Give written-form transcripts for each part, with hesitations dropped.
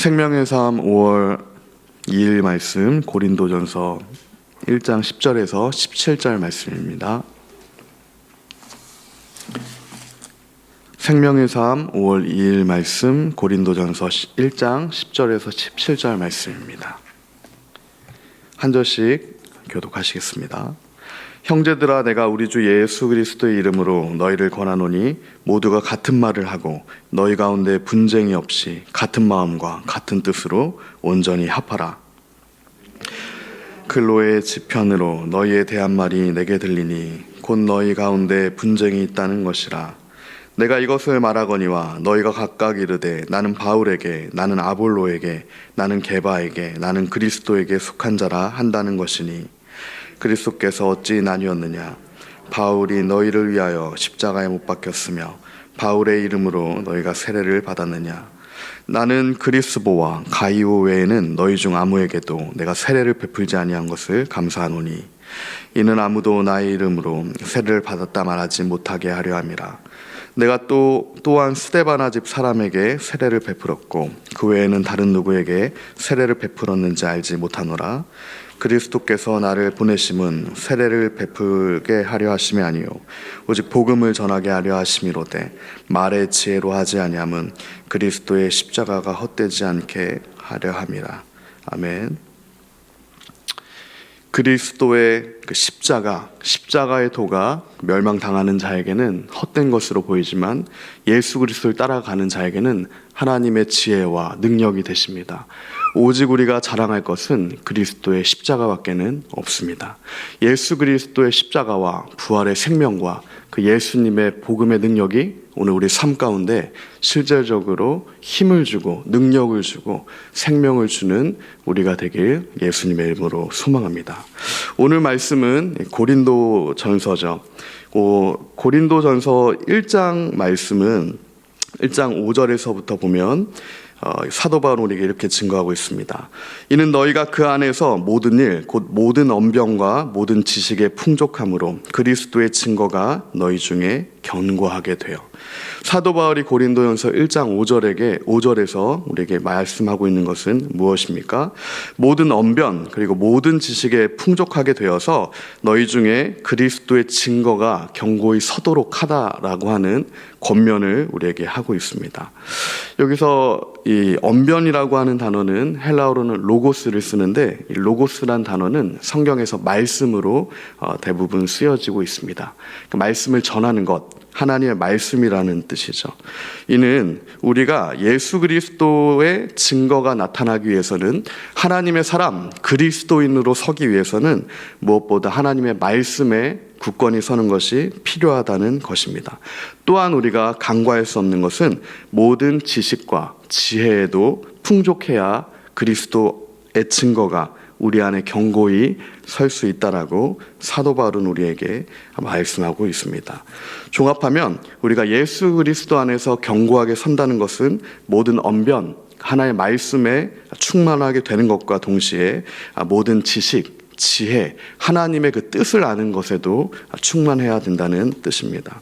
생명의 삶 5월 2일 말씀 고린도전서 1장 10절에서 17절 말씀입니다. 생명의 삶 5월 2일 말씀 고린도전서 1장 10절에서 17절 말씀입니다. 한 절씩 교독하시겠습니다. 형제들아, 내가 우리 주 예수 그리스도의 이름으로 너희를 권하노니 모두가 같은 말을 하고 너희 가운데 분쟁이 없이 같은 마음과 같은 뜻으로 온전히 합하라. 클로의 지편으로 너희에 대한 말이 내게 들리니 곧 너희 가운데 분쟁이 있다는 것이라. 내가 이것을 말하거니와 너희가 각각 이르되 나는 바울에게, 나는 아볼로에게, 나는 게바에게, 나는 그리스도에게 속한 자라 한다는 것이니 그리스도께서 어찌 나뉘었느냐? 바울이 너희를 위하여 십자가에 못 박혔으며 바울의 이름으로 너희가 세례를 받았느냐? 나는 그리스보와 가이오 외에는 너희 중 아무에게도 내가 세례를 베풀지 아니한 것을 감사하노니 이는 아무도 나의 이름으로 세례를 받았다 말하지 못하게 하려 함이라. 내가 또한 스데바나 집 사람에게 세례를 베풀었고 그 외에는 다른 누구에게 세례를 베풀었는지 알지 못하노라. 그리스도께서 나를 보내심은 세례를 베풀게 하려 하심이 아니요 오직 복음을 전하게 하려 하심이로되 말의 지혜로 하지 아니함은 그리스도의 십자가가 헛되지 않게 하려 함이라. 아멘. 그리스도의 그 십자가의 도가 멸망당하는 자에게는 헛된 것으로 보이지만 예수 그리스도를 따라가는 자에게는 하나님의 지혜와 능력이 되십니다. 오직 우리가 자랑할 것은 그리스도의 십자가밖에는 없습니다. 예수 그리스도의 십자가와 부활의 생명과 그 예수님의 복음의 능력이 오늘 우리 삶 가운데 실질적으로 힘을 주고 능력을 주고 생명을 주는 우리가 되길 예수님의 이름으로 소망합니다. 오늘 말씀은 고린도전서죠. 고린도전서 1장 말씀은 1장 5절에서부터 보면 사도 바울은 우리에게 이렇게 증거하고 있습니다. 이는 너희가 그 안에서 모든 일 곧 모든 언변과 모든 지식의 풍족함으로 그리스도의 증거가 너희 중에 견고하게 되어. 사도 바울이 고린도전서 1장 5절에서 우리에게 말씀하고 있는 것은 무엇입니까? 모든 언변 그리고 모든 지식에 풍족하게 되어서 너희 중에 그리스도의 증거가 견고히 서도록 하다라고 하는 권면을 우리에게 하고 있습니다. 여기서 이 언변이라고 하는 단어는 헬라어로는 로고스를 쓰는데 이 로고스란 단어는 성경에서 말씀으로 대부분 쓰여지고 있습니다. 그 말씀을 전하는 것, 하나님의 말씀이라는 뜻이죠. 이는 우리가 예수 그리스도의 증거가 나타나기 위해서는 하나님의 사람 그리스도인으로 서기 위해서는 무엇보다 하나님의 말씀에 굳건히 서는 것이 필요하다는 것입니다. 또한 우리가 간과할 수 없는 것은 모든 지식과 지혜에도 풍족해야 그리스도의 증거가 우리 안에 견고히 설 수 있다라고 사도 바울은 우리에게 말씀하고 있습니다. 종합하면 우리가 예수 그리스도 안에서 견고하게 선다는 것은 모든 언변, 하나의 말씀에 충만하게 되는 것과 동시에 모든 지식, 지혜, 하나님의 그 뜻을 아는 것에도 충만해야 된다는 뜻입니다.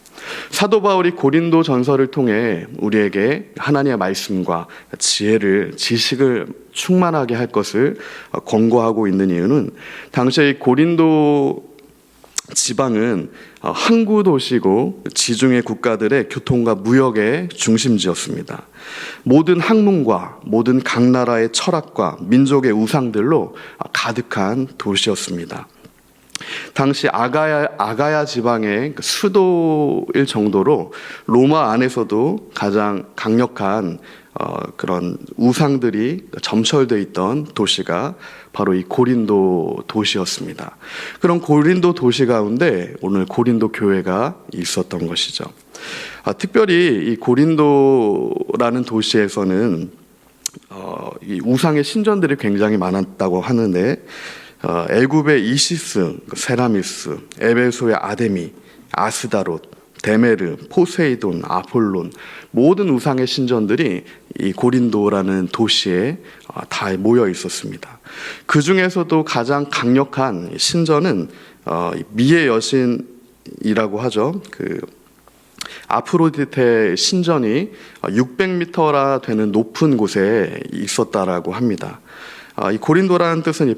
사도 바울이 고린도 전서를 통해 우리에게 하나님의 말씀과 지식을 충만하게 할 것을 권고하고 있는 이유는 당시의 고린도 지방은 항구 도시고 지중해 국가들의 교통과 무역의 중심지였습니다. 모든 학문과 모든 각 나라의 철학과 민족의 우상들로 가득한 도시였습니다. 당시 아가야 지방의 수도일 정도로 로마 안에서도 가장 강력한 그런 우상들이 점철되어 있던 도시가 바로 이 고린도 도시였습니다. 그런 고린도 도시 가운데 오늘 고린도 교회가 있었던 것이죠. 특별히 이 고린도라는 도시에서는 이 우상의 신전들이 굉장히 많았다고 하는데 애굽의 이시스, 세라미스, 에베소의 아데미, 아스다롯, 데메르, 포세이돈, 아폴론 모든 우상의 신전들이 이 고린도라는 도시에 다 모여 있었습니다. 그 중에서도 가장 강력한 신전은 미의 여신이라고 하죠. 아프로디테 신전이 600m나 되는 높은 곳에 있었다라고 합니다. 이 고린도라는 뜻은 이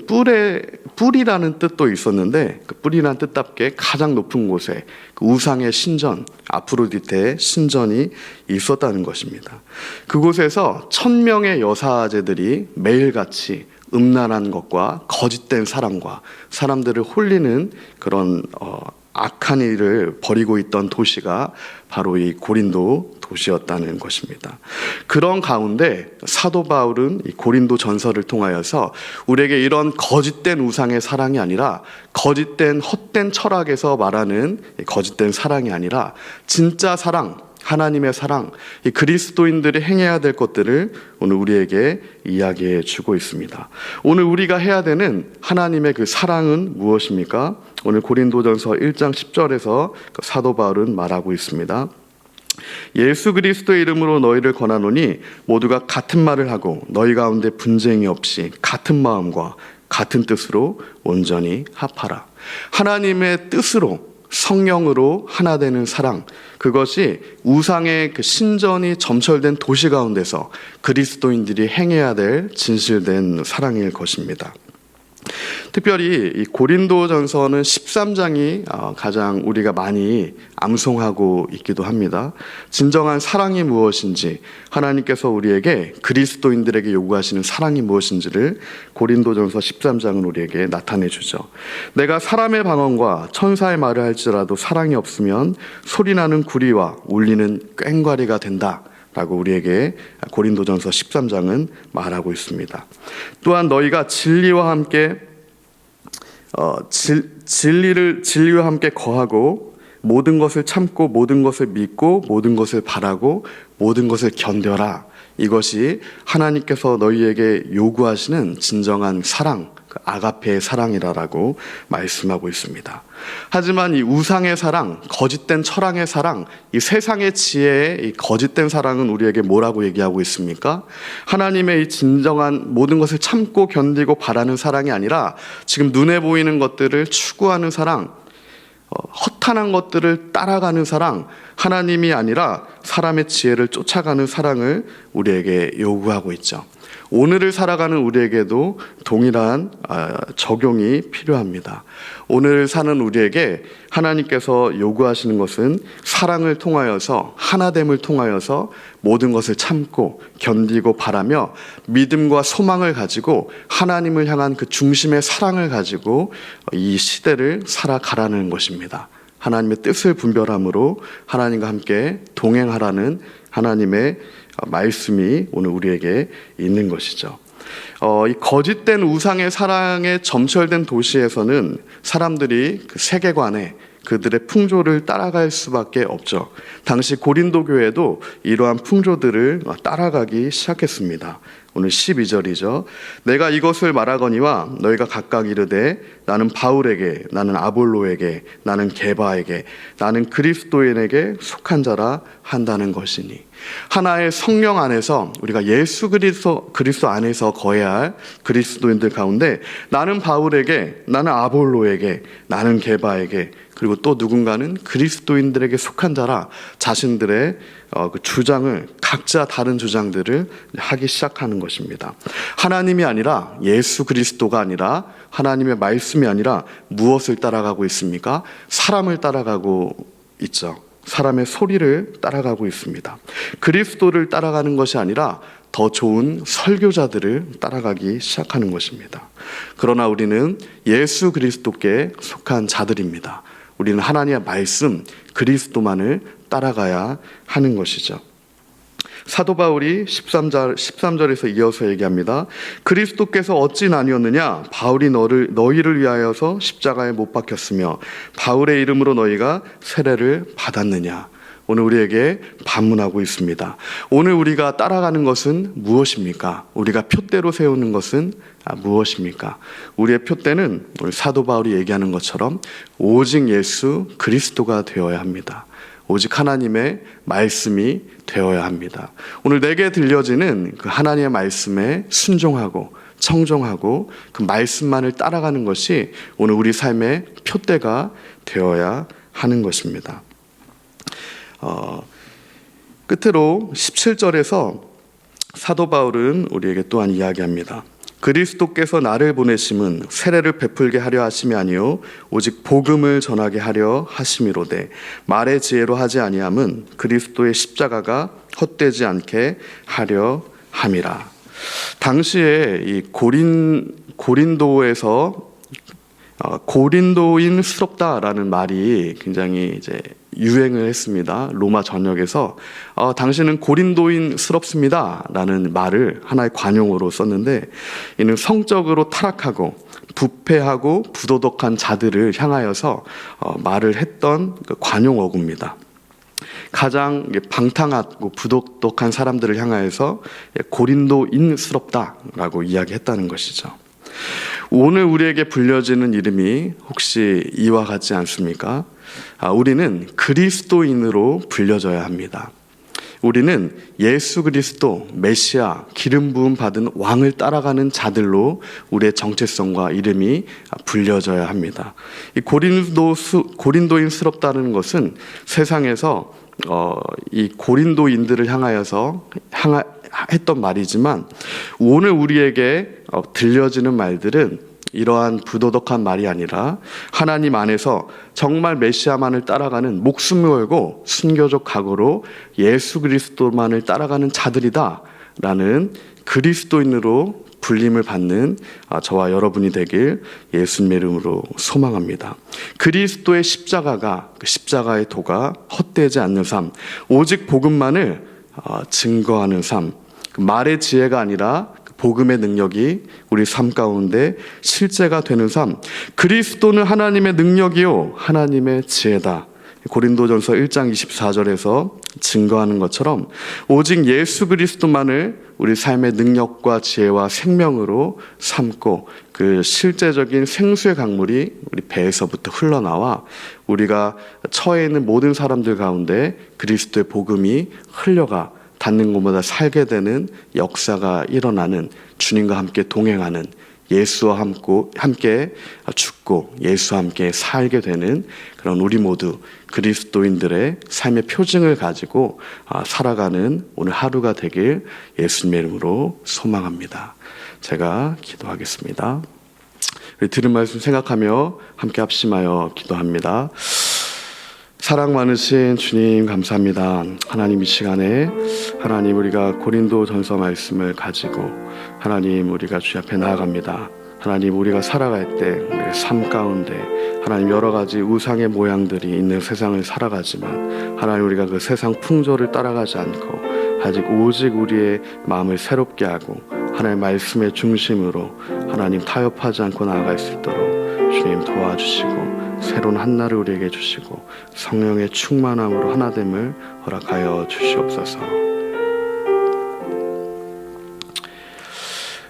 뿌리라는 뜻도 있었는데 그 뿌리라는 뜻답게 가장 높은 곳에 그 우상의 신전, 아프로디테의 신전이 있었다는 것입니다. 그곳에서 1000명의 여사제들이 매일같이 음란한 것과 거짓된 사랑과 사람들을 홀리는 그런 악한 일을 벌이고 있던 도시가 바로 이 고린도 도시였다는 것입니다. 그런 가운데 사도 바울은 이 고린도 전서를 통하여서 우리에게 이런 거짓된 우상의 사랑이 아니라 거짓된 헛된 철학에서 말하는 거짓된 사랑이 아니라 진짜 사랑, 하나님의 사랑, 이 그리스도인들이 행해야 될 것들을 오늘 우리에게 이야기해 주고 있습니다. 오늘 우리가 해야 되는 하나님의 그 사랑은 무엇입니까? 오늘 고린도전서 1장 10절에서 사도 바울은 말하고 있습니다. 예수 그리스도의 이름으로 너희를 권하노니 모두가 같은 말을 하고 너희 가운데 분쟁이 없이 같은 마음과 같은 뜻으로 온전히 합하라. 하나님의 뜻으로 성령으로 하나 되는 사랑, 그것이 우상의 그 신전이 점철된 도시 가운데서 그리스도인들이 행해야 될 진실된 사랑일 것입니다. 특별히 이 고린도전서는 13장이 가장 우리가 많이 암송하고 있기도 합니다. 진정한 사랑이 무엇인지, 하나님께서 우리에게 그리스도인들에게 요구하시는 사랑이 무엇인지를 고린도전서 13장은 우리에게 나타내 주죠. 내가 사람의 방언과 천사의 말을 할지라도 사랑이 없으면 소리나는 구리와 울리는 꽹과리가 된다 라고 우리에게 고린도전서 13장은 말하고 있습니다. 또한 너희가 진리와 함께 진리와 함께 거하고 모든 것을 참고 모든 것을 믿고 모든 것을 바라고 모든 것을 견뎌라. 이것이 하나님께서 너희에게 요구하시는 진정한 사랑, 아가페의 사랑이라고 말씀하고 있습니다. 하지만 이 우상의 사랑, 거짓된 철학의 사랑, 이 세상의 지혜의 이 거짓된 사랑은 우리에게 뭐라고 얘기하고 있습니까? 하나님의 이 진정한 모든 것을 참고 견디고 바라는 사랑이 아니라 지금 눈에 보이는 것들을 추구하는 사랑, 허탄한 것들을 따라가는 사랑, 하나님이 아니라 사람의 지혜를 쫓아가는 사랑을 우리에게 요구하고 있죠. 오늘을 살아가는 우리에게도 동일한 적용이 필요합니다. 오늘 사는 우리에게 하나님께서 요구하시는 것은 사랑을 통하여서, 하나됨을 통하여서 모든 것을 참고 견디고 바라며 믿음과 소망을 가지고 하나님을 향한 그 중심의 사랑을 가지고 이 시대를 살아가라는 것입니다. 하나님의 뜻을 분별함으로 하나님과 함께 동행하라는 하나님의 말씀이 오늘 우리에게 있는 것이죠. 이 거짓된 우상의 사랑에 점철된 도시에서는 사람들이 그 세계관에 그들의 풍조를 따라갈 수밖에 없죠. 당시 고린도 교회도 이러한 풍조들을 따라가기 시작했습니다. 오늘 12절이죠. 내가 이것을 말하거니와 너희가 각각 이르되 나는 바울에게, 나는 아볼로에게, 나는 게바에게, 나는 그리스도인에게 속한 자라 한다는 것이니. 하나의 성령 안에서 우리가 예수 그리스도 안에서 거해야 할 그리스도인들 가운데 나는 바울에게, 나는 아볼로에게, 나는 게바에게, 그리고 또 누군가는 그리스도인들에게 속한 자라 자신들의 그 주장을, 각자 다른 주장들을 하기 시작하는 것입니다. 하나님이 아니라, 예수 그리스도가 아니라, 하나님의 말씀이 아니라 무엇을 따라가고 있습니까? 사람을 따라가고 있죠. 사람의 소리를 따라가고 있습니다. 그리스도를 따라가는 것이 아니라 더 좋은 설교자들을 따라가기 시작하는 것입니다. 그러나 우리는 예수 그리스도께 속한 자들입니다. 우리는 하나님의 말씀, 그리스도만을 따라가야 하는 것이죠. 사도 바울이 13절에서 이어서 얘기합니다. 그리스도께서 어찌 나뉘었느냐? 바울이 너희를 위하여서 십자가에 못 박혔으며 바울의 이름으로 너희가 세례를 받았느냐? 오늘 우리에게 반문하고 있습니다. 오늘 우리가 따라가는 것은 무엇입니까? 우리가 표대로 세우는 것은 무엇입니까? 우리의 표대는 오늘 사도 바울이 얘기하는 것처럼 오직 예수 그리스도가 되어야 합니다. 오직 하나님의 말씀이 되어야 합니다. 오늘 내게 들려지는 그 하나님의 말씀에 순종하고 청종하고 그 말씀만을 따라가는 것이 오늘 우리 삶의 표대가 되어야 하는 것입니다. 끝으로 17절에서 사도 바울은 우리에게 또한 이야기합니다. 그리스도께서 나를 보내심은 세례를 베풀게 하려 하심이 아니요 오직 복음을 전하게 하려 하심이로되 말의 지혜로 하지 아니함은 그리스도의 십자가가 헛되지 않게 하려 함이라. 당시에 이 고린도에서 고린도인스럽다라는 말이 굉장히 이제 유행을 했습니다. 로마 전역에서 당신은 고린도인스럽습니다라는 말을 하나의 관용어로 썼는데, 이는 성적으로 타락하고 부패하고 부도덕한 자들을 향하여서 말을 했던 그 관용어구입니다. 가장 방탕하고 부도덕한 사람들을 향하여서 고린도인스럽다라고 이야기했다는 것이죠. 오늘 우리에게 불려지는 이름이 혹시 이와 같지 않습니까? 우리는 그리스도인으로 불려져야 합니다. 우리는 예수 그리스도 메시아 기름 부음 받은 왕을 따라가는 자들로 우리의 정체성과 이름이 불려져야 합니다. 이 고린도인스럽다는 것은 세상에서 이 고린도인들을 향하여서 했던 말이지만, 오늘 우리에게 들려지는 말들은 이러한 부도덕한 말이 아니라 하나님 안에서 정말 메시아만을 따라가는, 목숨을 걸고 순교적 각오로 예수 그리스도만을 따라가는 자들이다 라는 그리스도인으로 불림을 받는 저와 여러분이 되길 예수님의 이름으로 소망합니다. 그리스도의 십자가가, 그 십자가의 도가 헛되지 않는 삶, 오직 복음만을 증거하는 삶, 그 말의 지혜가 아니라 복음의 능력이 우리 삶 가운데 실제가 되는 삶, 그리스도는 하나님의 능력이요 하나님의 지혜다. 고린도전서 1장 24절에서 증거하는 것처럼 오직 예수 그리스도만을 우리 삶의 능력과 지혜와 생명으로 삼고 그 실제적인 생수의 강물이 우리 배에서부터 흘러나와 우리가 처해 있는 모든 사람들 가운데 그리스도의 복음이 흘려가 닿는 곳마다 살게 되는 역사가 일어나는, 주님과 함께 동행하는, 예수와 함께 죽고 예수와 함께 살게 되는 그런 우리 모두 그리스도인들의 삶의 표징을 가지고 살아가는 오늘 하루가 되길 예수님의 이름으로 소망합니다. 제가 기도하겠습니다. 우리 들은 말씀 생각하며 함께 합심하여 기도합니다. 사랑 많으신 주님 감사합니다. 하나님, 이 시간에 하나님 우리가 고린도전서 말씀을 가지고 하나님 우리가 주 앞에 나아갑니다. 하나님, 우리가 살아갈 때 우리의 삶 가운데 하나님 여러 가지 우상의 모양들이 있는 세상을 살아가지만 하나님, 우리가 그 세상 풍조를 따라가지 않고 오직 우리의 마음을 새롭게 하고 하나님 말씀의 중심으로 하나님 타협하지 않고 나아갈 수 있도록 주님 도와주시고 새로운 한날을 우리에게 주시고 성령의 충만함으로 하나됨을 허락하여 주시옵소서.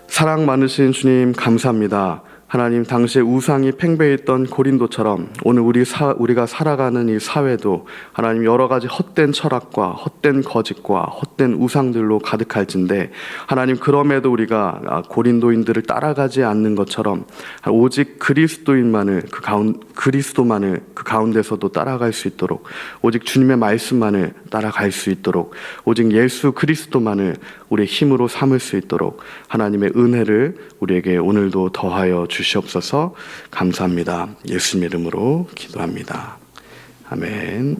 사랑 많으신 주님 감사합니다. 하나님, 당시에 우상이 팽배했던 고린도처럼 오늘 우리가 살아가는 이 사회도 하나님 여러 가지 헛된 철학과 헛된 거짓과 헛된 우상들로 가득할진데 하나님, 그럼에도 우리가 고린도인들을 따라가지 않는 것처럼 오직 그리스도만을 그 가운데서도 따라갈 수 있도록, 오직 주님의 말씀만을 따라갈 수 있도록, 오직 예수 그리스도만을 우리의 힘으로 삼을 수 있도록 하나님의 은혜를 우리에게 오늘도 더하여 주시옵소서. 감사합니다. 예수님 이름으로 기도합니다. 아멘.